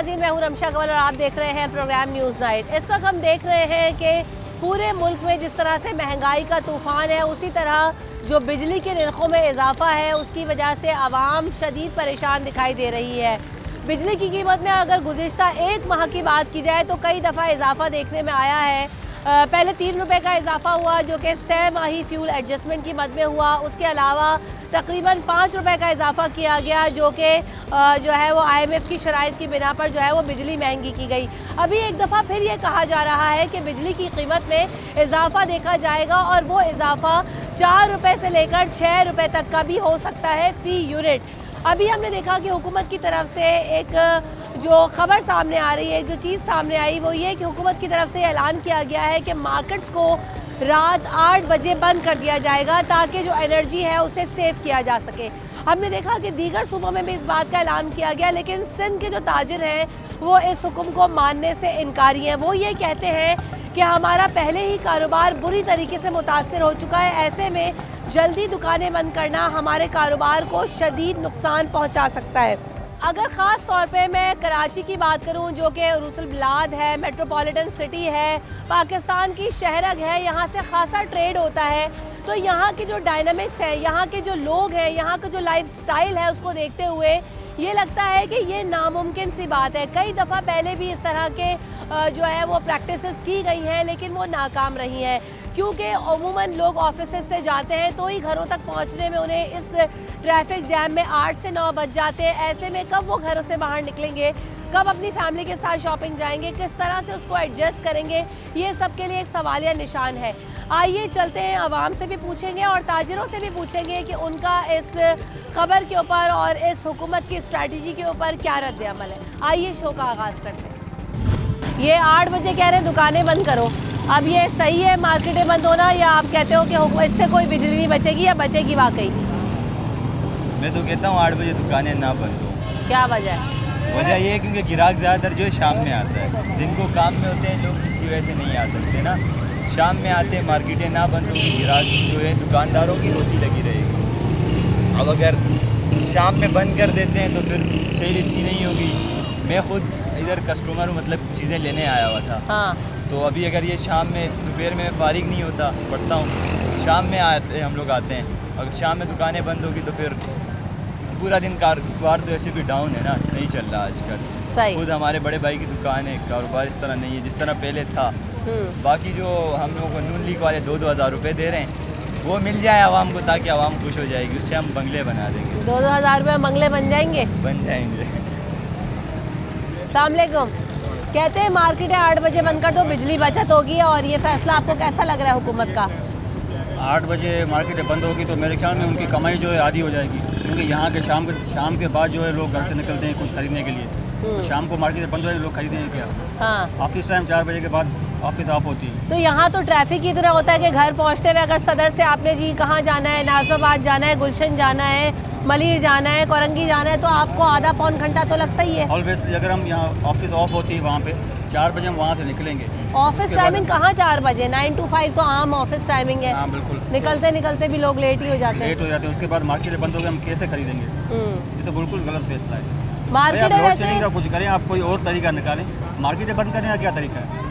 नाज़रीन, मैं हूं रमशा कंवल और आप देख रहे हैं प्रोग्राम न्यूज़ नाइट। इस वक्त हम देख रहे हैं कि पूरे मुल्क में जिस तरह से महंगाई का तूफ़ान है, उसी तरह जो बिजली के निर्खों में इजाफा है उसकी वजह से आवाम शदीद परेशान दिखाई दे रही है। बिजली की कीमत में अगर गुज़िश्ता एक माह की बात की जाए तो कई दफ़ा इजाफा देखने में आया है। पहले 3 रुपये का इजाफा हुआ जो कि 6 माही फ्यूल एडजस्टमेंट की मद में हुआ। उसके अलावा तकरीबन 5 रुपये का इजाफा किया गया जो कि जो है वो IMF की शराइत की बिना पर जो है वो बिजली महंगी की गई। अभी एक दफ़ा फिर ये कहा जा रहा है कि बिजली की कीमत में इजाफा देखा जाएगा और वो इजाफा 4 रुपये से लेकर 6 रुपये तक का भी हो सकता है फ़ी यूनिट। अभी हमने देखा कि हुकूमत की तरफ से एक जो खबर सामने आ रही है, एक जो चीज़ सामने आई वो ये कि हुकूमत की तरफ से ऐलान किया गया है कि मार्केट्स को रात 8 बजे बंद कर दिया जाएगा ताकि जो एनर्जी है उसे सेव किया जा सके। हमने देखा कि दीगर सूबों में भी इस बात का ऐलान किया गया, लेकिन सिंध के जो ताजिर हैं वो इस हुक्म को मानने से इनकारी हैं। वो ये कहते हैं कि हमारा पहले ही कारोबार बुरी तरीके से मुतासर हो चुका है, ऐसे में जल्दी दुकानें बंद करना हमारे कारोबार को शदीद नुकसान पहुंचा सकता है। अगर ख़ास तौर पे मैं कराची की बात करूं जो कि उरुसुल बिलाद है, मेट्रोपॉलिटन सिटी है, पाकिस्तान की शहरग है, यहाँ से ख़ासा ट्रेड होता है, तो यहाँ की जो डायनामिक्स है, यहाँ के जो लोग हैं, यहाँ का जो लाइफस्टाइल है उसको देखते हुए ये लगता है कि ये नामुमकिन सी बात है। कई दफ़ा पहले भी इस तरह के जो है वो प्रैक्टिसेस की गई हैं लेकिन वो नाकाम रही हैं, क्योंकि अमूमन लोग ऑफिस से जाते हैं तो ही घरों तक पहुंचने में उन्हें इस ट्रैफिक जैम में 8 से 9 बज जाते हैं। ऐसे में कब वो घरों से बाहर निकलेंगे, कब अपनी फैमिली के साथ शॉपिंग जाएंगे, किस तरह से उसको एडजस्ट करेंगे, ये सब के लिए एक सवालिया निशान है। आइए चलते हैं, आवाम से भी पूछेंगे और ताजिरों से भी पूछेंगे कि उनका इस खबर के ऊपर और इस हुकूमत की स्ट्रैटेजी के ऊपर क्या रद्द अमल है। आइए शो का आगाज़ करते हैं। ये 8 बजे कह रहे हैं दुकानें बंद करो, अब ये सही है मार्केटें बंद होना, या आप कहते हो कि इससे कोई बिजली नहीं बचेगी या बचेगी वाकई? मैं तो कहता हूँ 8 बजे दुकानें ना बंद हो। क्या वजह है? वजह ये है क्योंकि ग्राहक ज़्यादातर जो है शाम में आता है, दिन को काम में होते हैं लोग, इसकी वजह से नहीं आ सकते ना। शाम में आते हैं, मार्केटें ना बंद होगी, ग्राहक जो है दुकानदारों की रोटी लगी रहेगी। अब अगर शाम में बंद कर देते हैं तो फिर सेल इतनी नहीं होगी। मैं खुद इधर कस्टमर हूँ, मतलब चीज़ें लेने आया हुआ था। हाँ। तो अभी अगर ये शाम में, दोपहर में फारिग नहीं होता, पढ़ता हूँ, शाम में हम लोग आते हैं, अगर शाम में दुकानें बंद होगी तो फिर पूरा दिन कारोबार तो ऐसे भी डाउन है ना, नहीं चल रहा आजकल। सही। खुद हमारे बड़े भाई की दुकान है, कारोबार इस तरह नहीं है जिस तरह पहले था। बाकी जो हम लोगों को नून लीग वाले 2-2 हज़ार रुपये दे रहे हैं वो मिल जाए आवाम को ताकि आवाम खुश हो जाएगी, उससे हम बंगले बना देंगे। 2-2 हज़ार रुपये बंगले बन जाएंगे? बन जाएंगे। अस्सलाम वालेकुम। कहते हैं मार्केटें 8 बजे बंद कर दो, बिजली बचत होगी, और ये फैसला आपको कैसा लग रहा है हुकूमत का? 8 बजे मार्केटें बंद होगी तो मेरे ख्याल में उनकी कमाई जो है आधी हो जाएगी, क्योंकि यहाँ के शाम के बाद जो है लोग घर से निकलते हैं कुछ खरीदने के लिए, तो शाम को मार्केटें बंद हो जाएगी, लोग खरीदेंगे क्या? हाँ। ऑफिस टाइम 4 बजे के बाद ऑफिस ऑफ होती है। तो यहाँ तो ट्रैफिक इतना होता है कि घर पहुँचते हुए अगर सदर से आपने जी कहाँ जाना है, नाज़िमाबाद जाना है, गुलशन जाना है, मलिर जाना है, कोरंगी जाना है, तो आपको आधा पौन घंटा तो लगता ही है। ऑलवेज अगर हम यहाँ ऑफिस ऑफ होती है वहाँ पे 4 बजे हम वहाँ से निकलेंगे। ऑफिस टाइमिंग कहाँ 4 बजे? 9 to 5 तो आम ऑफिस टाइमिंग है। हाँ बिल्कुल। निकलते भी लोग लेट ही हो जाते हैं। लेट हो जाते हैं, उसके बाद मार्केटें बंद हो गई, हम कैसे खरीदेंगे? ये तो बिल्कुल गलत फैसला है। मार्केट लोड शेडिंग का कुछ करें, आप कोई और तरीका निकालें, मार्केटें बंद करने का क्या तरीका है?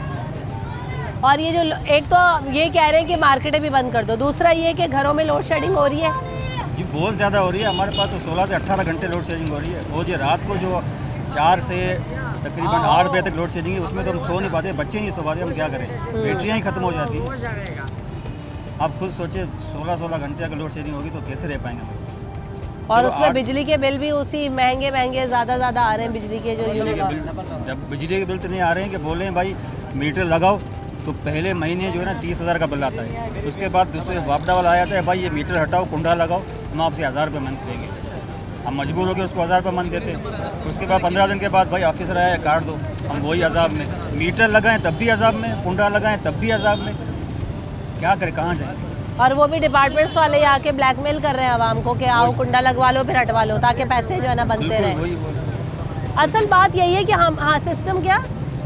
और ये जो एक तो ये कह रहे हैं कि मार्केटें भी बंद कर दो, दूसरा ये कि घरों में लोड शेडिंग हो रही है। जी बहुत ज़्यादा हो रही है, हमारे पास तो 16 से 18 घंटे लोड शेडिंग हो रही है। वो जो रात को जो 4 से तकरीबन 8 बजे तक लोड शेडिंग है, उसमें तो हम सो नहीं पाते, बच्चे नहीं सो पाते, हम क्या करें? बैटरियाँ ही ख़त्म हो जाती हैं। आप खुद सोचे 16 घंटे अगर लोड शेडिंग होगी तो कैसे रह पाएंगे हम? और उसमें बिजली के बिल भी उसी महंगे ज़्यादा आ रहे हैं। बिजली के जो जब बिजली के बिल तो नहीं आ रहे हैं कि बोले भाई मीटर लगाओ, तो पहले महीने जो है ना 30,000 का बिल आता है, उसके बाद दूसरे वापडा वाला आया था, भाई ये मीटर हटाओ, कुंडा लगाओ, हम आपसे 1000 रुपये मंथ देंगे। हम मजबूर हो गए, उसको 1000 रुपये मंथ देते हैं। उसके बाद 15 दिन के बाद भाई ऑफिसर आया, काट दो, हम वही अजाब में, मीटर लगाएं तब भी अजाब में, कुंडा लगाएं तब भी अजाब में, क्या करें, कहाँ जाएँ? और वो भी डिपार्टमेंट्स वाले आके ब्लैकमेल कर रहे हैं आवाम को कि आओ कुंडा लगवा लो फिर हटवा लो, ताकि पैसे जो है ना बनते रहे। असल बात यही है कि हम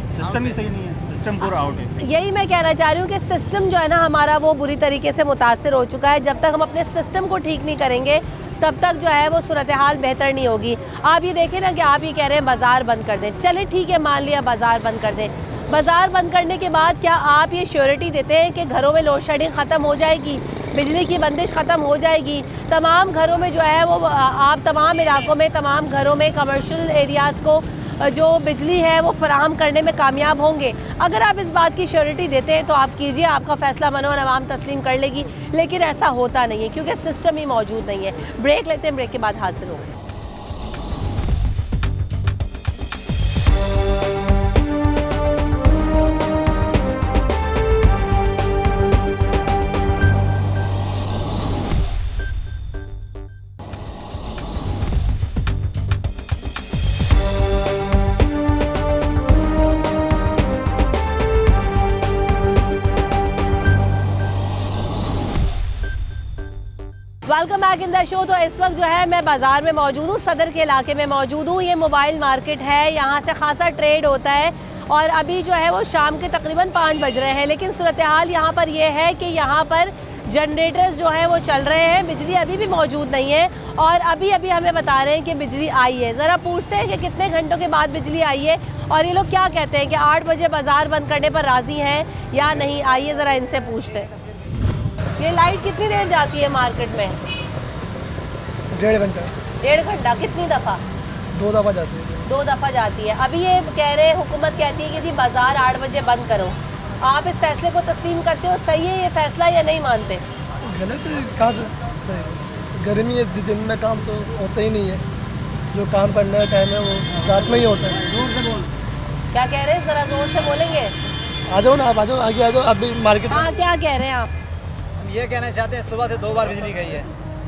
सिस्टम ही सही नहीं है, सिस्टम पूरा आउट है। यही मैं कहना चाह रही हूँ कि सिस्टम जो है ना हमारा वो बुरी तरीके से मुतासर हो चुका है। जब तक हम अपने सिस्टम को ठीक नहीं करेंगे तब तक जो है वो सूरत हाल बेहतर नहीं होगी। आप ये देखें ना कि आप ये कह रहे हैं बाज़ार बंद कर दें, चले ठीक है मान लिया बाज़ार बंद कर दें, बाज़ार बंद करने के बाद क्या आप ये श्योरिटी देते हैं कि घरों में लोड शेडिंग ख़त्म हो जाएगी, बिजली की बंदिश ख़त्म हो जाएगी, तमाम घरों में जो है वो आप तमाम इलाकों में तमाम घरों में कमर्शियल एरियाज़ को जो बिजली है वो फराहम करने में कामयाब होंगे? अगर आप इस बात की श्योरिटी देते हैं तो आप कीजिए, आपका फ़ैसला मनोन अवाम तस्लीम कर लेगी, लेकिन ऐसा होता नहीं है क्योंकि सिस्टम ही मौजूद नहीं है। ब्रेक लेते हैं, ब्रेक के बाद हाजिर होंगे। Welcome back in the show. तो इस वक्त जो है मैं बाज़ार में मौजूद हूँ, सदर के इलाके में मौजूद हूँ। ये मोबाइल मार्केट है, यहाँ से खासा ट्रेड होता है और अभी जो है वो शाम के तकरीबन 5 बज रहे हैं, लेकिन सूरत हाल यहाँ पर ये है कि यहाँ पर जनरेटर्स जो है वो चल रहे हैं, बिजली अभी भी मौजूद नहीं है और अभी अभी हमें बता रहे हैं कि बिजली आई है। ज़रा पूछते हैं कि कितने घंटों के बाद बिजली आई है और ये लोग क्या कहते हैं कि 8 बजे बाज़ार बंद करने पर राज़ी हैं या नहीं। आइए ज़रा इनसे पूछते हैं। ये लाइट कितनी देर जाती है मार्केट में? 1.5 घंटा। 1.5 घंटा? कितनी दफ़ा? 2 दफ़ा जाती है। 2 दफ़ा जाती है। अभी ये कह रहे हैं, हुकूमत कहती है कि जी बाज़ार 8 बजे बंद करो। आप इस फैसले को तस्लीम करते हो? सही है ये फैसला या नहीं मानते? गलत है, कहाँ से सही है? गर्मी है, दिन में काम तो होता ही नहीं है, जो काम करने का टाइम है वो रात में ही होता है। जोर से बोल। क्या कह रहे हैं? ज़रा ज़ोर से बोलेंगे। आ जाओ ना, आप आ जाओ, आगे आ जाओ। अभी मार्केट हाँ, क्या कह रहे हैं आप? हम ये कहना चाहते हैं, सुबह से 2 बार बिजली गई है,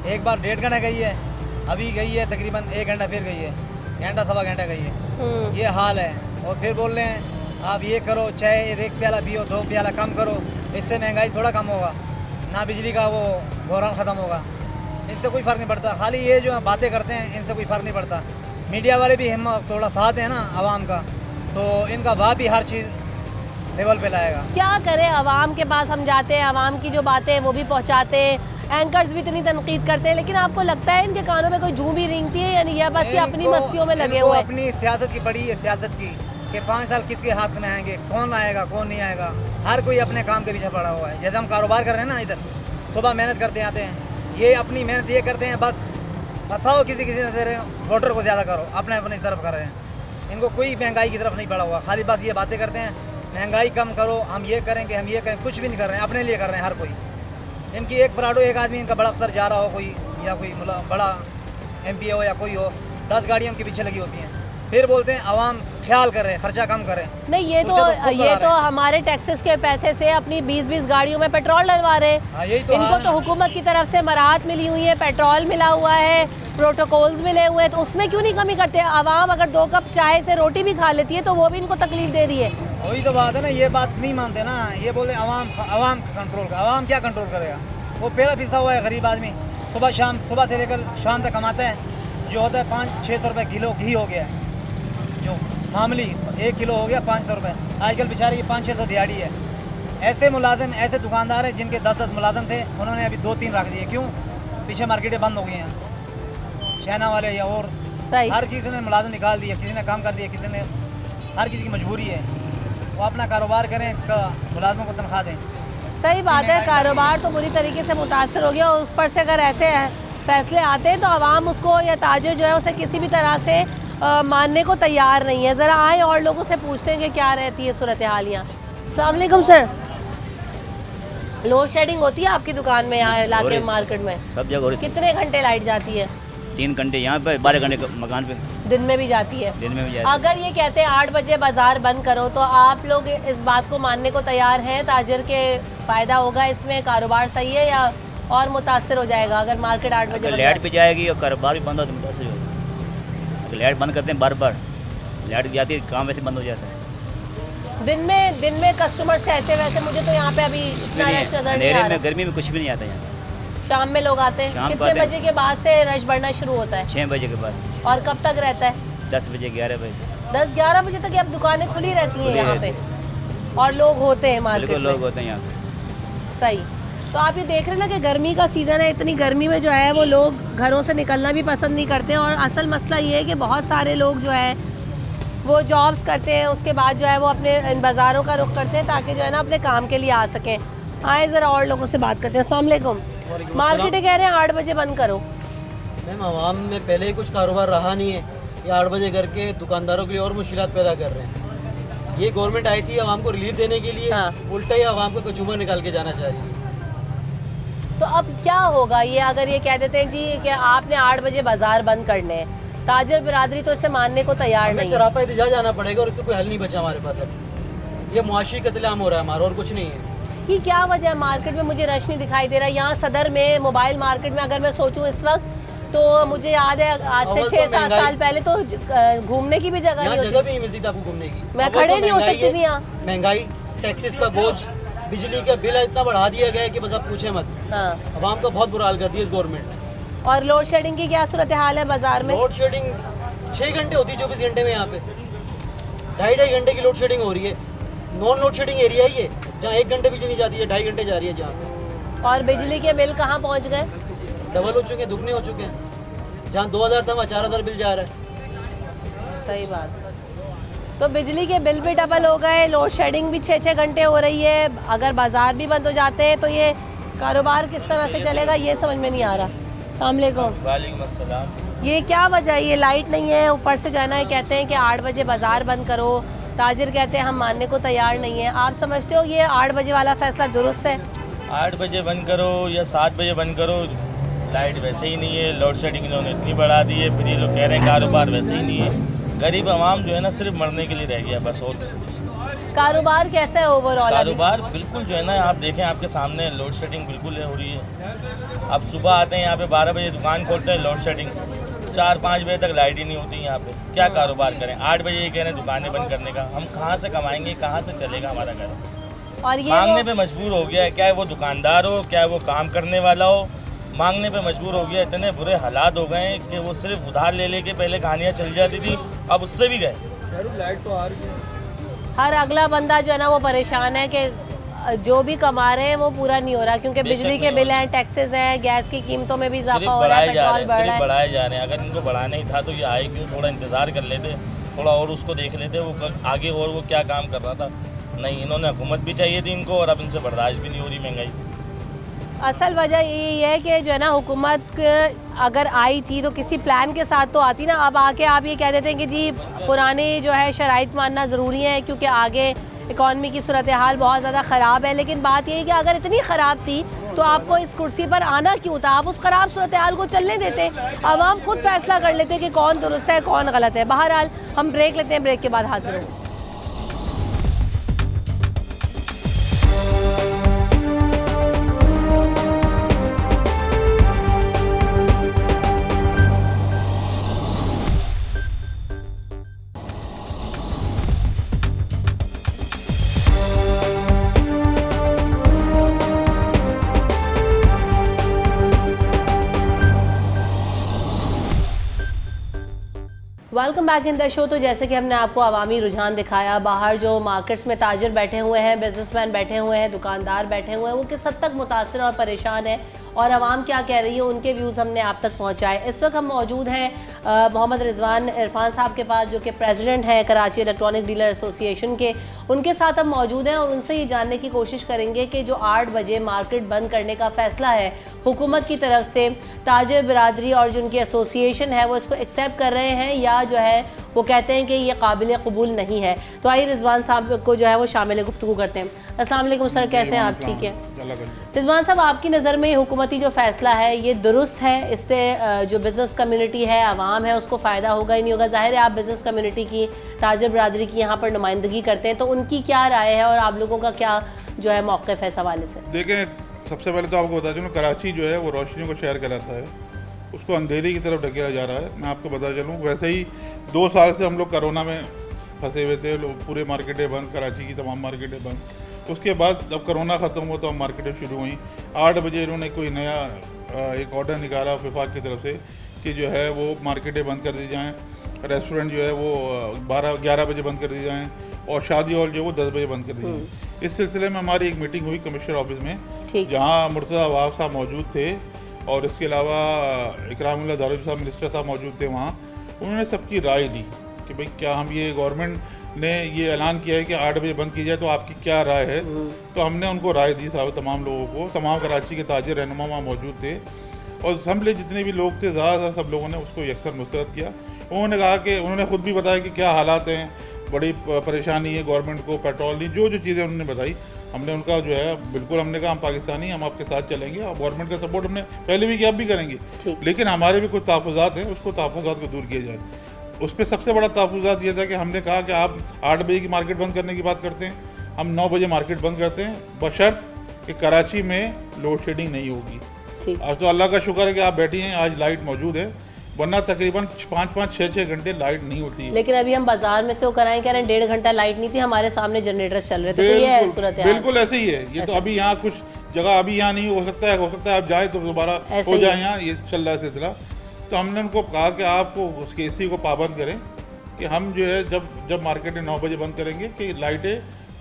एक बार 1.5 घंटा गई है, अभी गई है तकरीबन 1 घंटा, फिर गई है, घंटा सवा घंटा गई है। ये हाल है। और फिर बोल रहे हैं आप ये करो, चाहे 1 प्याला पियो, 2 प्याला कम करो, इससे महंगाई थोड़ा कम होगा, ना बिजली का वो बहरान ख़त्म होगा। इनसे कोई फ़र्क नहीं पड़ता। खाली ये जो बातें करते हैं इनसे कोई फ़र्क नहीं पड़ता। मीडिया वाले भी हिम्मत थोड़ा साथ है ना आवाम का, तो इनका बाप भी हर चीज़ लेवल पे लाएगा। क्या करें, आवाम के पास हम जाते हैं, आवाम की जो बातें हैं वो भी पहुंचाते हैं, एंकर्स भी इतनी तनकीद करते हैं, लेकिन आपको लगता है इनके कानों में कोई जूं भी रेंगती है? यानी यह बस ये अपनी मस्तियों में लगे हुए हैं? अपनी सियासत की पड़ी है, सियासत की कि 5 साल किसके हाथ में आएंगे, कौन आएगा कौन नहीं आएगा, हर कोई अपने काम के पीछे पड़ा हुआ है। जैसे हम कारोबार कर रहे हैं ना, इधर सुबह मेहनत करते आते हैं, ये अपनी मेहनत ये करते हैं, बस फंसाओ किसी नजर वोटर को ज़्यादा करो, अपनी तरफ कर रहे हैं। इनको कोई महंगाई की तरफ नहीं पड़ा हुआ, खाली बस ये बातें करते हैं महंगाई कम करो, हम ये करेंगे हम ये करें, कुछ भी नहीं कर रहे हैं, अपने लिए कर रहे हैं हर कोई। इनकी एक पराडो, एक आदमी इनका बड़ा अफसर जा रहा हो कोई, या कोई बड़ा MP हो या कोई हो, 10 गाड़ियाँ उनके पीछे लगी होती हैं, फिर बोलते हैं आवाम ख्याल करें, खर्चा कम करें। नहीं, ये तो हमारे टैक्सेस के पैसे से अपनी 20-20 गाड़ियों में पेट्रोल डलवा रहे हैं। हाँ, यही तो इनको तो हुकूमत की तरफ से मराहत मिली हुई है, पेट्रोल मिला हुआ है, प्रोटोकॉल्स मिले हुए हैं, तो उसमें क्यों नहीं कमी करते? आवाम अगर 2 कप चाय से रोटी भी खा लेती है तो वो भी इनको तकलीफ दे रही है। वही तो बात है ना, ये बात नहीं मानते ना, ये बोलते आवाम कंट्रोल का। आवाम क्या कंट्रोल करेगा? वो पेड़ा पिसा हुआ है गरीब आदमी, सुबह से लेकर शाम तक कमाता है, जो होता है 500-600 रुपये किलो घी हो गया है, जो मामूली 1 किलो हो गया 500 रुपये। आजकल बेचारे की 500-600 दिहाड़ी है। ऐसे मुलाजिम, ऐसे दुकानदार हैं जिनके 10-10 मुलाजिम थे, उन्होंने अभी 2-3 रख दिए। क्यों? पीछे मार्केटें बंद हो गई हैं, चाइना वाले या और हर चीज़ ने मुलाजिम निकाल दिए, किसी ने काम कर दिया, किसी ने, हर किसी की मजबूरी है, वो अपना कारोबार करें, मुलाजिमों को तनख्वाह दें। सही बात है, कारोबार तो बुरी तरीके से मुतासर हो गया और उस पर से अगर ऐसे फैसले आते हैं तो आवाम उसको या ताजिर जो है उसे किसी भी तरह से मानने को तैयार नहीं है। ज़रा आए और लोगों से पूछते हैं कि क्या रहती है सूरत हाल यहाँ। अस्सलाम वालेकुम सर, लोड शेडिंग होती है आपकी दुकान में, यहाँ इलाके मार्केट में? सब जगह। कितने घंटे लाइट जाती है? 3 घंटे यहाँ पे, 12 घंटे मकान पे। दिन में भी जाती है? दिन में भी जाती है। अगर ये कहते हैं 8 बजे बाजार बंद करो, तो आप लोग इस बात को मानने को तैयार हैं? ताजिर के फ़ायदा होगा इसमें, कारोबार सही है या और मुतासर हो जाएगा अगर मार्केट 8 बजे? लाइट भी जाएगी और कारोबार भी बंद हो तो मुतासर होगा। अगर लाइट बंद करते हैं बार लाइट जाती है, काम वैसे बंद हो जाता है। दिन में कस्टमर्स कैसे? वैसे मुझे तो यहाँ पे अभी इतना रश नजर नहीं आ रहा। गर्मी में कुछ भी नहीं आता यहाँ। शाम में लोग आते हैं? कितने बजे के बाद से रश बढ़ना शुरू होता है? 6 बजे के बाद। और कब तक रहता है? 10 बजे 11 बजे। 10-11 बजे तक अब दुकानें खुली रहती हैं यहाँ पे और लोग होते हैं मार्केट में? लोग होते हैं यहाँ पे। सही। तो आप ये देख रहे हैं ना कि गर्मी का सीज़न है, इतनी गर्मी में जो है वो लोग घरों से निकलना भी पसंद नहीं करते हैं। और असल मसला ये है कि बहुत सारे लोग जो है वो जॉब्स करते हैं, उसके बाद जो है वो अपने इन बाज़ारों का रुख करते हैं ताकि जो है ना अपने काम के लिए आ सकें। आए ज़रा और लोगों से बात करते हैं। अस्सलाम वालेकुम। मार्केटें कह रहे हैं 8 बजे बंद करो। मैम आवाम में पहले ही कुछ कारोबार रहा नहीं है, ये 8 बजे करके दुकानदारों के लिए और मुश्किलात पैदा कर रहे हैं। ये गवर्नमेंट आई थी आवाम को रिलीफ देने के लिए, हाँ। उल्टा ही आवाम को कचूमर निकाल के जाना चाह रही है। तो अब क्या होगा ये अगर ये कह देते हैं जी कि आपने 8 बजे बाजार बंद करने हैं, ताजर बिरादरी तो इसे मानने को तैयार हमें नहीं है। सरापा एहतजाज जाना पड़ेगा और इसका कोई हल नहीं बचा हमारे पास। अब ये मुआशी कत्लेआम हो रहा है हमारा, और कुछ नहीं है। कि क्या वजह है मार्केट में मुझे रश नहीं दिखाई दे रहा। यहाँ सदर में मोबाइल मार्केट में अगर मैं सोचूं इस वक्त तो मुझे याद है आज से अव्वल तो 6-7 महंगाई- साल पहले तो घूमने की भी जगह यहाँ नहीं जगह होती। भी नहीं मिलती थी आपको घूमने की। मैं अव्वल खड़े तो नहीं हो महंगाई सकती है, थी यहाँ। महंगाई, टैक्सेस का बोझ, बिजली का बिल इतना बढ़ा दिया गया है कि बस आप पूछे मत। हाँ। आवाम का बहुत बुरा हाल कर दिया इस गवर्नमेंट ने। और लोड शेडिंग की क्या सूरत हाल है बाजार में? लोड शेडिंग 6 घंटे होती है 24 घंटे में। यहाँ पे 2.5 घंटे की लोड शेडिंग हो रही है। नॉन लोड शेडिंग एरिया ही है जहाँ 1 घंटे बिजली नहीं जाती है, 2.5 घंटे जा रही है जहाँ पे। और बिजली के बिल कहाँ पहुँच गए? डबल हो चुके हैं, दुगने हो चुके हैं। जहाँ 2000 था वहाँ 4000 बिल जा रहा है। सही बात। तो बिजली के बिल भी डबल हो गए, लोड शेडिंग भी 6-6 घंटे हो रही है। अगर बाजार भी बंद हो जाते हैं तो ये कारोबार किस तरह से चलेगा ये समझ में नहीं आ रहा। अस्सलाम वालेकुम। वालेकुम अस्सलाम। ये क्या वजह है? ये लाइट नहीं है, ऊपर से जो है ना कहते हैं कि 8 बजे बाजार बंद करो, ताजिर कहते हैं हम मानने को तैयार नहीं है। आप समझते हो ये 8 बजे वाला फैसला दुरुस्त है? 8 बजे बंद करो या 7 बजे बंद करो, लाइट वैसे ही नहीं है, लोड शेडिंग इन्होंने इतनी बढ़ा दी है, फिर ये लोग कह रहे हैं कारोबार वैसे ही नहीं है। गरीब आवाम जो है ना सिर्फ मरने के लिए रह गया बस, और किसी कारोबार कैसा है ओवरऑल? कारोबार बिल्कुल जो है ना आप देखें आपके सामने लोड शेडिंग बिल्कुल हो रही है। आप सुबह आते हैं यहाँ पे 12 बजे दुकान खोलते हैं, लोड शेडिंग 4-5 बजे तक लाइट ही नहीं होती यहाँ पे। क्या कारोबार करें? 8 बजे ये कह रहे हैं दुकानें बंद करने का। हम कहाँ से कमाएंगे, कहाँ से चलेगा हमारा घर? और ये मांगने पे मजबूर हो गया है, क्या वो दुकानदार हो, क्या वो काम करने वाला हो, मांगने पे मजबूर हो गया। इतने बुरे हालात हो गए हैं कि वो सिर्फ उधार ले लेके पहले कहानियाँ चल जाती थी, अब उससे भी गए। लाइट तो आ रही है। हर अगला बंदा जो है ना वो परेशान है कि जो भी कमा रहे हैं वो पूरा नहीं हो रहा, क्योंकि बेशक बिजली के नहीं बिल हैं, टैक्सेस हैं, गैस की कीमतों में भी सिर्फ इजाफा हो रहा है, बढ़ाए जा रहे पेट्रोल हैं, बढ़ सिर्फ रहा है। बढ़ाए जा रहे हैं। अगर इनको बढ़ाना ही था तो ये आए क्यों? थोड़ा इंतज़ार कर लेते, थोड़ा और उसको देख लेते वो आगे और वो क्या काम कर रहा था। नहीं, इन्होंने हुकूमत भी चाहिए थी इनको, और अब इनसे बर्दाश्त भी नहीं हो रही महंगाई। असल वजह यही है कि जो है ना हुकूमत अगर आई थी तो किसी प्लान के साथ तो आती ना। अब आके आप ये कह देते हैं कि जी पुराने जो है शराइत मानना ज़रूरी है क्योंकि आगे इकॉनमी की सूरत हाल बहुत ज़्यादा ख़राब है। लेकिन बात यही कि अगर इतनी ख़राब थी तो आपको इस कुर्सी पर आना क्यों था? आप उस ख़राब सूरत हाल को चलने देते, आवाम खुद फैसला कर लेते कि कौन दुरुस्त है कौन गलत है। बहरहाल हम ब्रेक लेते हैं, ब्रेक के बाद हाजिर होंगे। Welcome back in the show. तो जैसे कि हमने आपको अवामी रुझान दिखाया, बाहर जो मार्केट्स में ताजिर बैठे हुए हैं, बिजनेसमैन बैठे हुए हैं, दुकानदार बैठे हुए हैं, वो किस हद तक मुतासर और परेशान है और आवाम क्या कह रही है, उनके व्यूज़ हमने आप तक पहुंचाए। इस वक्त हम मौजूद हैं मोहम्मद रिजवान इरफान साहब के पास, जो कि प्रेसिडेंट हैं कराची इलेक्ट्रॉनिक डीलर एसोसिएशन के। उनके साथ हम मौजूद हैं और उनसे ये जानने की कोशिश करेंगे कि जो 8 बजे मार्केट बंद करने का फ़ैसला है हुकूमत की तरफ से, ताजिर बिरादरी और जो उनकी एसोसिएशन है वो इसको एक्सेप्ट कर रहे हैं या जो है वो कहते हैं कि ये काबिल कबूल नहीं है। तो आइए रिजवान साहब को जो है वो शामिल गुफ्तगू करते हैं। अस्सलाम वालेकुम सर, कैसे हैं आप? ठीक है रिजवान साहब, आपकी नज़र में हुकूमती जो फ़ैसला है ये दुरुस्त है? इससे जो बिज़नेस कम्युनिटी है, आवाम है, उसको फ़ायदा होगा ही नहीं होगा? ज़ाहिर है आप बिज़नेस कम्युनिटी की, ताजिर बिरादरी की यहाँ पर नुमाइंदगी करते हैं, तो उनकी क्या राय है और आप लोगों का क्या जो है मौक़िफ़ है इस हवाले से? देखें, सबसे पहले तो आपको बता दूँ, कराची जो है वो रोशनियों का शहर कहलाता है, उसको अंधेरी की तरफ ढकेला जा रहा है। मैं आपको बता चलूँ, वैसे ही 2 साल से हम लोग कोरोना में फंसे हुए थे, पूरे मार्केटें बंद, कराची की तमाम मार्केटें बंद। उसके बाद जब कोरोना ख़त्म हुआ तो हम मार्केटें शुरू हुई। 8 बजे इन्होंने कोई नया एक ऑर्डर निकाला विभाग की तरफ से कि जो है वो मार्केटें बंद कर दी जाएँ, रेस्टोरेंट जो है वो 12-11 बजे बंद कर दी जाएँ और शादी हॉल जो है वो 10 बजे बंद कर दी जाएँ। इस सिलसिले में हमारी एक मीटिंग हुई कमिश्नर ऑफिस में, ठीक। जहाँ मुर्तज़ा अवाब साहब मौजूद थे और इसके अलावा इकरामुल्लाह दारुल साहब मिनिस्टर साहब मौजूद थे वहाँ। उन्होंने सबकी राय ली कि भाई क्या हम ये गवर्नमेंट ने ये ऐलान किया है कि 8 बजे बंद की जाए, तो आपकी क्या राय है। तो हमने उनको राय दी साहब, तमाम लोगों को, तमाम कराची के ताजिर रहनुमा वहाँ मौजूद थे और असम्बली जितने भी लोग थे ज़्यादातर सब लोगों ने उसको यकसर मुस्तरद किया। उन्होंने कहा कि उन्होंने ख़ुद भी बताया कि क्या हालात हैं, बड़ी परेशानी है गवर्नमेंट को, पेट्रोल नहीं, जो जो चीज़ें उन्होंने बताई हमने उनका जो है बिल्कुल, हमने कहा हम पाकिस्तानी, हम आपके साथ चलेंगे और गवर्नमेंट का सपोर्ट हमने पहले भी किया, अब भी करेंगे, लेकिन हमारे भी कुछ तहफ़्फ़ुज़ात हैं, उसको तहफ़्फ़ुज़ात को दूर किया जाए। उस पर सबसे बड़ा तहफ़्फ़ुज़ात ये था कि हमने कहा कि आप 8 बजे की मार्केट बंद करने की बात करते हैं, हम 9 बजे मार्केट बंद करते हैं, बशर्त कि कराची में लोड शेडिंग नहीं होगी। आज तो अल्लाह का शुक्र है कि आप बैठी हैं, आज लाइट मौजूद है, वरना तकरीबन 5-5, 6-6 घंटे लाइट नहीं होती है। लेकिन अभी हम बाजार में से वो कराएं, कह रहे हैं 1.5 घंटा लाइट नहीं थी, हमारे सामने जनरेटर चल रहे थे, तो ये है सूरत हाल। बिल्कुल ऐसे ही है ये, तो अभी यहाँ कुछ जगह अभी यहाँ नहीं हो सकता है आप जाए तो दोबारा हो जाए, यहाँ ये चल रहा है सिलसिला। तो हमने उनको कहा कि आपको उसके इसी को पाबंद करें कि हम जो है जब मार्केटें 9 बजे बंद करेंगे कि लाइटें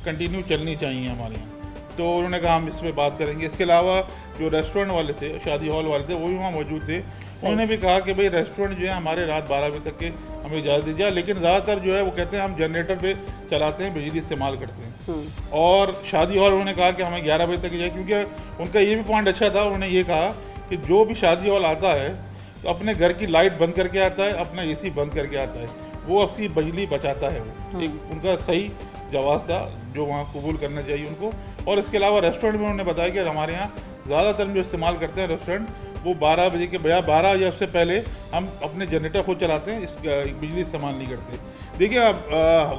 कंटिन्यू चलनी चाहिए हमारे यहाँ। तो उन्होंने कहा हम इस पर बात करेंगे। इसके अलावा जो रेस्टोरेंट वाले थे, शादी हॉल वाले थे, वो भी वहाँ मौजूद थे। उन्होंने भी कहा कि भाई रेस्टोरेंट जो है हमारे रात 12 बजे तक के हमें इजाज़त दी जाए, लेकिन ज़्यादातर जो है वो कहते हैं हम जनरेटर पे चलाते हैं, बिजली इस्तेमाल करते हैं। और शादी हॉल उन्होंने कहा कि हमें 11 बजे तक जाए, क्योंकि उनका ये भी पॉइंट अच्छा था। उन्होंने ये कहा कि जो भी शादी हॉल आता है तो अपने घर की लाइट बंद करके आता है, अपना AC बंद करके आता है, वो अपनी बिजली बचाता है। वो एक उनका सही जवाब था जो वहाँ कबूल करना चाहिए उनको। और इसके अलावा रेस्टोरेंट में उन्होंने बताया कि हमारे यहाँ ज़्यादातर जो इस्तेमाल करते हैं रेस्टोरेंट, वो 12 बजे के बजाय 12 या उससे पहले हम अपने जनरेटर खुद चलाते हैं, बिजली इस्तेमाल नहीं करते। देखिए अब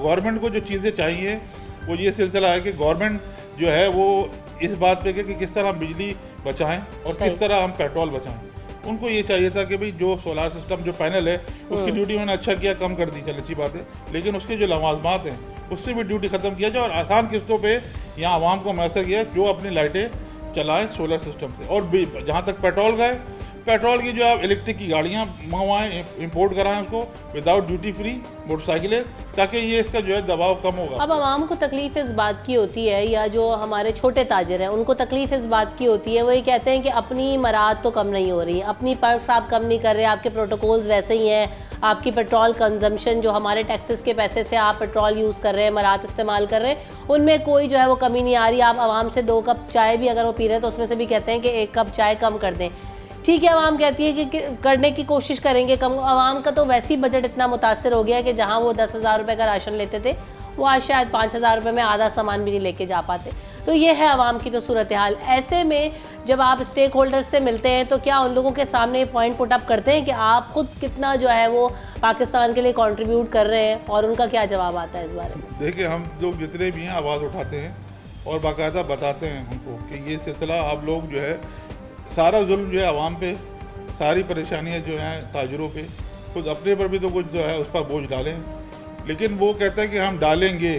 गवर्नमेंट को जो चीज़ें चाहिए वो ये सिलसिला है कि गवर्नमेंट जो है वो इस बात पे कि किस तरह हम बिजली बचाएं और किस तरह हम पेट्रोल बचाएं। उनको ये चाहिए था कि भाई जो सोलार सिस्टम जो पैनल है उसकी ड्यूटी उन्होंने अच्छा किया, कम कर दी, चल अच्छी बात है, लेकिन उसके जो लवाजमात हैं उससे भी ड्यूटी ख़त्म किया जाए और आसान किस्तों पे यहाँ आवाम को मैसर किया जो अपनी लाइटें चलाएं सोलर सिस्टम से। और जहाँ तक पेट्रोल का है, पेट्रोल की जो आप इलेक्ट्रिक की गाड़ियाँ मंगवाएं, इंपोर्ट कराएं उसको विदाउट ड्यूटी फ्री मोटरसाइकिलें, ताकि ये इसका जो है दबाव कम होगा। अब आवाम को तकलीफ इस बात की होती है, या जो हमारे छोटे ताजिर हैं उनको तकलीफ इस बात की होती है, वो ये कहते हैं कि अपनी मराद तो कम नहीं हो रही, अपनी पर्क्स आप कम नहीं कर रहे, आपके प्रोटोकॉल्स वैसे ही हैं, आपकी पेट्रोल कंजम्पशन जो हमारे टैक्सेस के पैसे से आप पेट्रोल यूज़ कर रहे हैं, मराद इस्तेमाल कर रहे हैं, उनमें कोई जो है वो कमी नहीं आ रही। आप आवाम से 2 कप चाय भी अगर वो पी रहे हैं तो उसमें से भी कहते हैं कि 1 कप चाय कम कर दें। ठीक है, आवाम कहती है कि करने की कोशिश करेंगे कम। आवाम का तो वैसे ही बजट इतना मुतासर हो गया है कि जहाँ वो 10,000 रुपये का राशन लेते थे वो आज शायद 5,000 रुपये में आधा सामान भी नहीं लेके जा पाते। तो ये है आवाम की तो सूरत हाल। ऐसे में जब आप स्टेक होल्डर्स से मिलते हैं तो क्या उन लोगों के सामने ये पॉइंट पुट अप करते हैं कि आप खुद कितना जो है वो पाकिस्तान के लिए कंट्रीब्यूट कर रहे हैं, और उनका क्या जवाब आता है इस बारे में? देखिए, हम लोग जितने भी हैं आवाज़ उठाते हैं और बाकायदा बताते हैं उनको कि ये सिलसिला आप लोग जो है सारा जुल्म जो है आवाम पे, सारी परेशानियाँ जो हैं ताजरों पे, खुद अपने पर भी तो कुछ जो है उस पर बोझ डालें। लेकिन वो कहता है कि हम डालेंगे,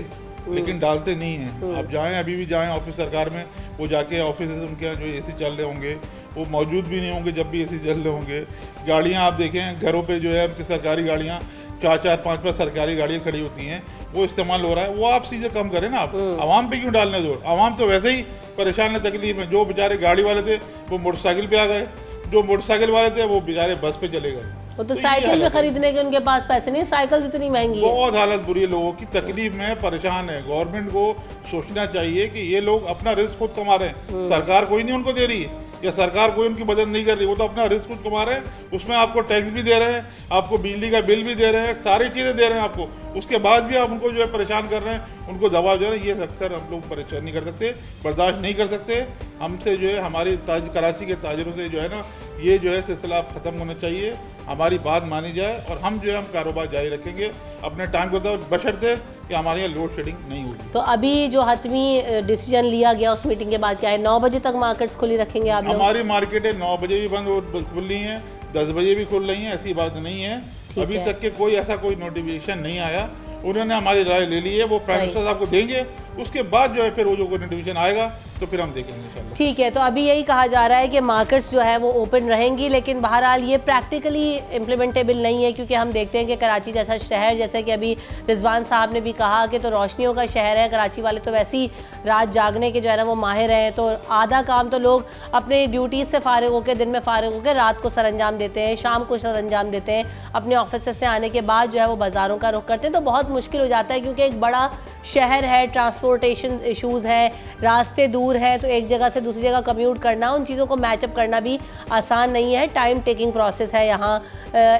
लेकिन डालते नहीं हैं। आप जाएं, अभी भी जाएं ऑफिस सरकार में, वो जाके ऑफिस उनके यहाँ जो AC चल रहे होंगे वो मौजूद भी नहीं होंगे जब भी AC चल रहे होंगे। गाड़ियाँ आप देखें घरों पे जो है उनकी सरकारी गाड़ियाँ 4-4, 5-5 सरकारी गाड़ियाँ खड़ी होती हैं, वो इस्तेमाल हो रहा है। वो आप चीज़ें कम करें ना, आप आवाम पे क्यों डालने दो? आवाम तो वैसे ही परेशान है, तकलीफ में। जो बेचारे गाड़ी वाले थे वो मोटरसाइकिल पे आ गए, जो मोटरसाइकिल वाले थे वो बेचारे बस पे चले गए। वो तो साइकिल पे खरीदने के उनके पास पैसे नहीं, साइकिल इतनी महंगी है। बहुत हालत बुरी है, लोगों की तकलीफ में परेशान है। गवर्नमेंट को सोचना चाहिए कि ये लोग अपना रिस्क खुद कमा रहे हैं, सरकार कोई नहीं उनको दे रही है, या सरकार कोई उनकी मदद नहीं कर रही, वो तो अपना रिस्क खुद कमा रहे हैं। उसमें आपको टैक्स भी दे रहे हैं, आपको बिजली का बिल भी दे रहे हैं, सारी चीज़ें दे रहे हैं आपको, उसके बाद भी आप उनको जो है परेशान कर रहे हैं, उनको दबाव दे रहे हैं। ये अक्सर हम लोग परेशान नहीं कर सकते, बर्दाश्त नहीं कर सकते। हमसे जो है हमारी कराची के ताजिरों से जो है ना ये जो है सिलसिला ख़त्म होना चाहिए, हमारी बात मानी जाए और हम जो है हम कारोबार जारी रखेंगे अपने टाइम को, बशर्ते कि हमारे यहाँ लोड शेडिंग नहीं होगी। तो अभी जो हतमी डिसीजन लिया गया उस मीटिंग के बाद क्या है, 9 बजे तक मार्केट्स खुली रखेंगे आप लोग? हमारी मार्केटें 9 बजे भी बंद खुल रही हैं, 10 बजे भी खुल रही हैं, ऐसी बात नहीं है। अभी तक के कोई ऐसा कोई नोटिफिकेशन नहीं आया। उन्होंने हमारी राय ले ली है, वो प्राइम मिनिस्टर साहब को देंगे, उसके बाद जो है फिर वो जो कोई नोटिफिकेशन आएगा तो फिर हम देखेंगे इंशाल्लाह। ठीक है, तो अभी यही कहा जा रहा है कि मार्केट्स जो है वो ओपन रहेंगी, लेकिन बहरहाल ये प्रैक्टिकली इम्प्लीमेंटेबल नहीं है, क्योंकि हम देखते हैं कि कराची जैसा शहर, जैसे कि अभी रिजवान साहब ने भी कहा कि तो रोशनियों का शहर है, कराची वाले तो वैसे ही रात जागने के जो है ना वो माहिर हैं, तो आधा काम तो लोग अपने ड्यूटीज़ से फारिग होकर, दिन में फारिग होकर रात को सरअंजाम देते हैं, शाम को सरअंजाम देते हैं, अपने ऑफिस से आने के बाद जो है वो बाज़ारों का रुख करते हैं, तो बहुत मुश्किल हो जाता है, क्योंकि एक बड़ा शहर है, ट्रांसपोर्टेशन इशूज़ है, रास्ते दूर हैं, तो एक जगह से दूसरी जगह कम्यूट करना, उन चीज़ों को मैचअप करना भी आसान नहीं है, टाइम टेकिंग प्रोसेस है यहाँ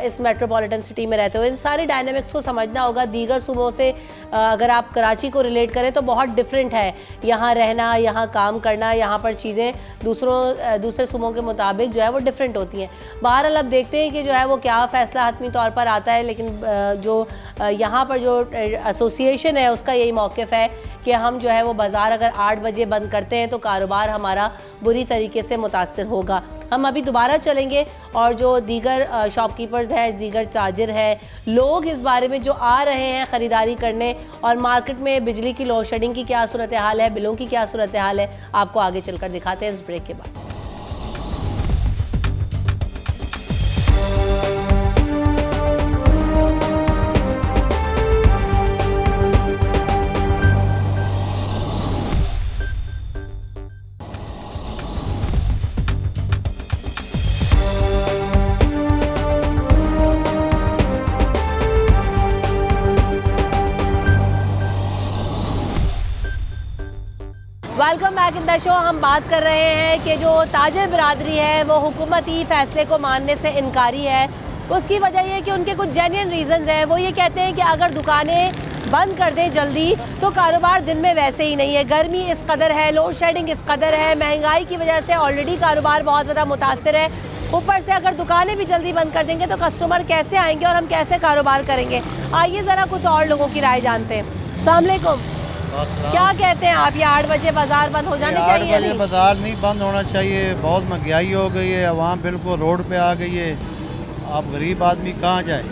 इस मेट्रोपॉलिटन सिटी में रहते हुए। इन सारे डायनामिक्स को समझना होगा। दीगर सूबों से अगर आप कराची को रिलेट करें तो बहुत डिफरेंट है यहाँ रहना, यहाँ काम करना, यहाँ पर चीज़ें दूसरे सूबों के मुताबिक जो है वो डिफरेंट होती हैं। बहरहाल अब देखते हैं कि जो है वो क्या फ़ैसला हतमी तौर पर आता है, लेकिन जो यहाँ पर जो एसोसिएशन है उसका यही मौक़िफ़ है कि हम जो है वो बाज़ार अगर 8 बजे बंद करते हैं तो कारोबार हमारा बुरी तरीके से मुतासर होगा। हम अभी दोबारा चलेंगे और जो दीगर शॉपकीपर्स हैं, दीगर ताजिर हैं, लोग इस बारे में जो आ रहे हैं ख़रीदारी करने, और मार्केट में बिजली की लोड शेडिंग की क्या सूरत हाल है, बिलों की क्या सूरत हाल है, आपको आगे चलकर दिखाते हैं इस ब्रेक के बाद। Welcome back in the show. हम बात कर रहे हैं कि जो ताजिर बिरादरी है वो हुकूमती फ़ैसले को मानने से इनकारी है। उसकी वजह ये है कि उनके कुछ जेन्युइन रीज़न्स हैं। वो ये कहते हैं कि अगर दुकानें बंद कर दें जल्दी तो कारोबार दिन में वैसे ही नहीं है। गर्मी इस कदर है, लोड शेडिंग इस कदर है, महंगाई की वजह से ऑलरेडी कारोबार बहुत ज़्यादा मुतासर है। ऊपर से अगर दुकानें भी जल्दी बंद कर देंगे तो कस्टमर कैसे आएंगे और हम कैसे कारोबार करेंगे। आइए ज़रा कुछ और लोगों की राय जानते हैं। अस्सलाम वालेकुम, क्या कहते हैं आप, ये 8 बजे बाजार बंद हो जाने चाहिए? 8 बजे बाजार नहीं बंद होना चाहिए। बहुत महंगाई हो गई है, आवाम बिल्कुल रोड पे आ गई है। अब गरीब आदमी कहाँ जाए?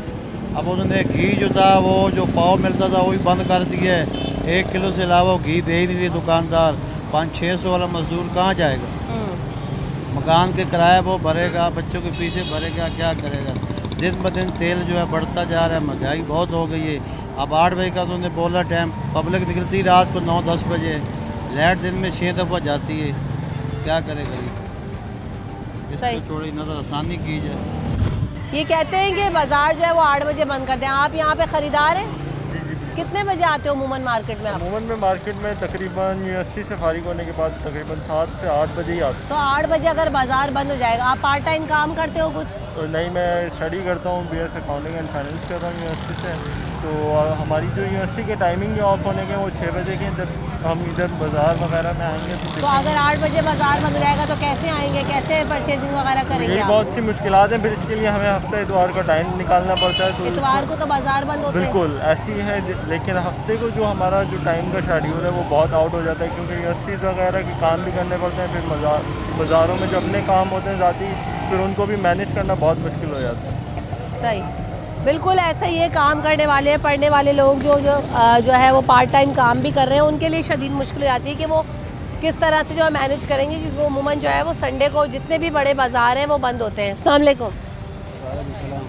अब उन्होंने घी जो था वो जो पाव मिलता था वही बंद कर दिया है। 1 किलो से अलावा घी दे ही नहीं रही दुकानदार। 500-600 वाला मजदूर कहाँ जाएगा? मकान के किराया वो भरेगा, बच्चों के फीसें भरेगा, क्या करेगा? दिन ब दिन तेल जो है बढ़ता जा रहा है, महंगाई बहुत हो गई है। अब 8 बजे का उन्होंने बोला टाइम, पब्लिक निकलती रात को 9-10 बजे, लाइट दिन में 6 दफ़ा जाती है, क्या करे गरीब? इस पर थोड़ी नज़र आसानी की जाए। ये कहते हैं कि बाजार जो है वो 8 बजे बंद कर दें। आप यहाँ पे ख़रीदार हैं? कितने बजे आते हो अमूमन मार्केट में आप? अमूमन में मार्केट में तकरीबन यूनिवर्सिटी से फारिग होने के बाद तकरीबन 7 से 8 बजे ही आते। तो 8 बजे अगर बाजार बंद हो जाएगा, आप पार्ट टाइम काम करते हो कुछ? तो नहीं, मैं स्टडी करता हूँ, BS अकाउंटिंग एंड फाइनेंस कर रहा हूँ यूनिवर्सिटी से। तो हमारी जो यूनिवर्सिटी के टाइमिंग ऑफ होने के वो 6 बजे के, जब हम इधर बाज़ार वगैरह में आएंगे तो अगर 8 बजे बाजार बंद हो जाएगा तो कैसे आएंगे, कैसे परचेजिंग वगैरह करेंगे? ये बहुत सी मुश्किलात हैं, फिर इसके लिए हमें हफ्ते इतवार का टाइम निकालना पड़ता है। तो इतवार को तो बाजार बंद होते हैं? बिल्कुल ऐसी है, लेकिन हफ्ते को जो हमारा जो टाइम का शेड्यूल है वो बहुत आउट हो जाता है, क्योंकि यूनिवर्सिटीज़ वगैरह के काम भी करने पड़ते हैं। फिर बाज़ारों में जो अपने काम होते हैं ज़ाती, फिर उनको भी मैनेज करना बहुत मुश्किल हो जाता है। सही, बिल्कुल ऐसा ही है। काम करने वाले, पढ़ने वाले लोग जो है वो पार्ट टाइम काम भी कर रहे हैं, उनके लिए शदीद मुश्किल हो जाती है कि वो किस तरह से जो है मैनेज करेंगे, क्योंकि उमूमन जो है वो संडे को जितने भी बड़े बाज़ार हैं वो बंद होते हैं। अस्सलाम वालेकुम।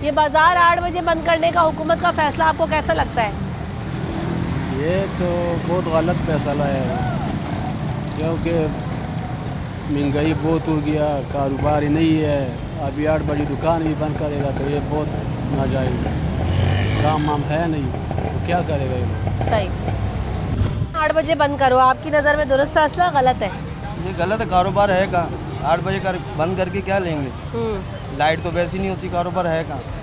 ये बाज़ार 8 बजे बंद करने का हुकूमत का फ़ैसला आपको कैसा लगता है? ये तो बहुत गलत फैसला है, क्योंकि महंगाई बहुत हो गया, कारोबार ही नहीं है। अभी 8 बजे दुकान भी बंद करेगा तो ये बहुत नाजायज़, काम वाम है नहीं, तो क्या करेगा ये लोग? सही, 8 बजे बंद करो, आपकी नज़र में दुरुस्त फैसला गलत है? ये गलत है, कारोबार है कहाँ? 8 बजे बंद करके क्या लेंगे? लाइट तो वैसी नहीं होती, कारोबार है कहाँ?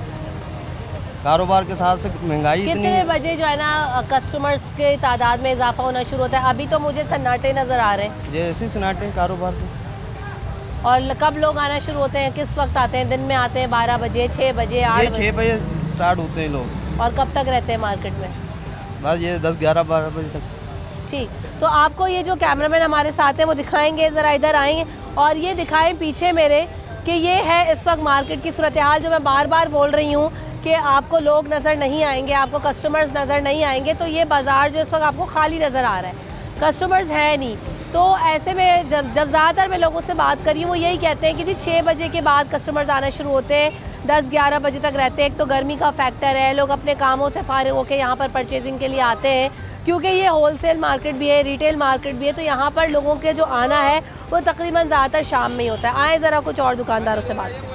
कारोबार के साथ से महंगाई इतनी कितने बजे जो है ना कस्टमर्स के तादाद में इजाफा होना शुरू होता है? अभी तो मुझे सन्नाटे नज़र आ रहे हैं। जैसे सन्नाटे कारोबार के। और कब लोग आना शुरू होते हैं, किस वक्त आते हैं? दिन में आते हैं 12 बजे, 6 बजे, 8 बजे? 6 बजे स्टार्ट होते हैं लोग। और कब तक रहते हैं मार्केट में? बस ये 10, 11, 12 बजे तक। ठीक, तो आपको ये जो कैमरामैन हमारे साथ हैं वो दिखाएंगे, ज़रा इधर आएंगे और ये दिखाएं पीछे मेरे कि ये है इस वक्त मार्केट की सूरत हाल, जो मैं बार बार बोल रही हूँ कि आपको लोग नज़र नहीं आएंगे, आपको कस्टमर्स नज़र नहीं आएंगे। तो ये बाज़ार जो इस वक्त आपको खाली नज़र आ रहा है, कस्टमर्स है नहीं। तो ऐसे में जब ज़्यादातर मैं लोगों से बात करी हूँ वो यही कहते हैं कि जी 6 बजे के बाद कस्टमर्स आना शुरू होते हैं, 10-11 बजे तक रहते हैं। एक तो गर्मी का फैक्टर है, लोग अपने कामों से फारिग होकर यहाँ पर परचेजिंग के लिए आते हैं, क्योंकि ये होलसेल मार्केट भी है, रिटेल मार्केट भी है। तो यहाँ पर लोगों के जो आना है वो तकरीबन ज़्यादातर शाम में ही होता है। आए ज़रा कुछ और दुकानदारों से बात करें।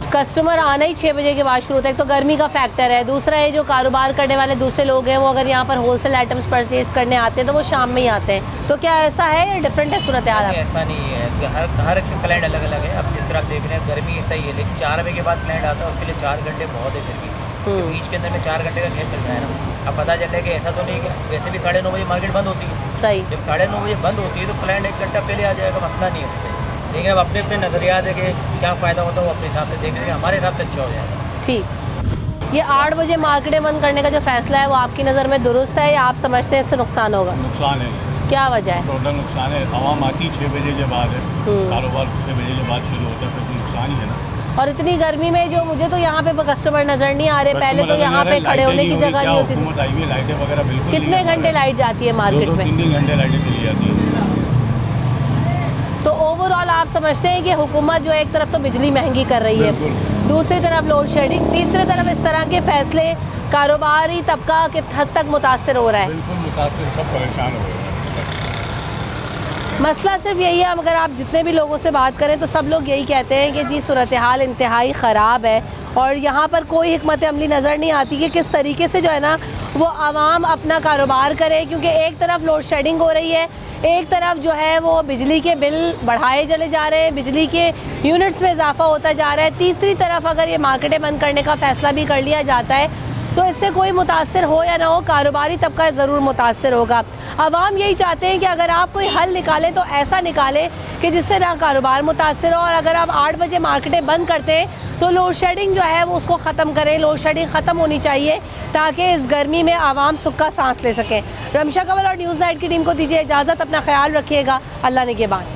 कस्टमर आना ही 6 बजे के बाद शुरू होता है। एक तो गर्मी का फैक्टर है, दूसरा है जो कारोबार करने वाले दूसरे लोग हैं वो अगर यहाँ पर होलसेल आइटम्स परचेज करने आते हैं तो वो शाम में ही आते हैं। तो क्या ऐसा है या डिफरेंट है सूरत हाल? ऐसा नहीं है, हर क्लाइंट अलग अलग है। अब जिस तरह आप देख रहे हैं गर्मी सही है, लेकिन 4 बजे के बाद क्लाइंट आता है उसके लिए 4 घंटे बहुत है फिर भी। तो बीच के अंदर में 4 घंटे का खेल चल रहा है ना। अब पता चल रहा है कि ऐसा तो नहीं है, वैसे भी 9:30 बजे मार्केट बंद होती है। सही, जब 9:30 बजे बंद होती है तो क्लाइंट 1 घंटा पहले आ जाएगा, मसला नहीं है उससे। लेकिन अब अपने अपने नज़रियात है कि क्या फ़ायदा होता है वो अपने हिसाब से देख लेंगे, हमारे हिसाब से अच्छा हो जाएगा। ठीक। ये 8 बजे मार्केटें बंद करने का जो फैसला है वो आपकी नज़र में दुरुस्त है या आप समझते हैं इससे नुकसान होगा? नुकसान है। क्या वजह है? टोटल नुकसान है। आवाम आती 6 बजे के बाद है, कारोबार 6 बजे के बाद शुरू होता है, फिर तो नुकसान ही है ना। और इतनी गर्मी में जो मुझे तो यहाँ पे कस्टमर नज़र नहीं आ रहे, पहले तो यहाँ पे खड़े होने की जगह नहीं होती थी। लाइटें वगैरह बिल्कुल। कितने घंटे लाइट जाती है मार्केट में? 2-3 घंटे लाइटें चली जाती है। तो ओवरऑल आप समझते हैं कि हुकूमत जो है एक तरफ तो बिजली महंगी कर रही है, दूसरी तरफ लोड शेडिंग, तीसरी तरफ इस तरह के फैसले कारोबारी तबका किस हद तक मुतासर हो रहा है? बिल्कुल मुतासर, सब परेशान हो रहे हैं। मसला सिर्फ यही है, अगर आप जितने भी लोगों से बात करें तो सब लोग यही कहते हैं कि जी सूरत हाल इंतहाई ख़राब है और यहाँ पर कोई हिकमत अमली नज़र नहीं आती कि किस तरीके से जो है ना वो आवाम अपना कारोबार करे। क्योंकि एक तरफ लोड शेडिंग हो रही है, एक तरफ जो है वो बिजली के बिल बढ़ाए चले जा रहे हैं, बिजली के यूनिट्स में इजाफा होता जा रहा है। तीसरी तरफ अगर ये मार्केटें बंद करने का फ़ैसला भी कर लिया जाता है तो इससे कोई मुतासर हो या ना हो, कारोबारी तबका ज़रूर मुतासर होगा। आवाम यही चाहते हैं कि अगर आप कोई हल निकालें तो ऐसा निकालें कि जिससे ना कारोबार मुतासर हो। और अगर आप 8 बजे मार्केटें बंद करते हैं तो लोड शेडिंग जो है वो उसको ख़त्म करें। लोड शेडिंग ख़त्म होनी चाहिए ताकि इस गर्मी में आवाम सुख का सांस ले सकें। रमशा कंवल और न्यूज़ नाइट की टीम को दीजिए इजाज़त, अपना ख्याल रखिएगा, अल्लाह निगहबान।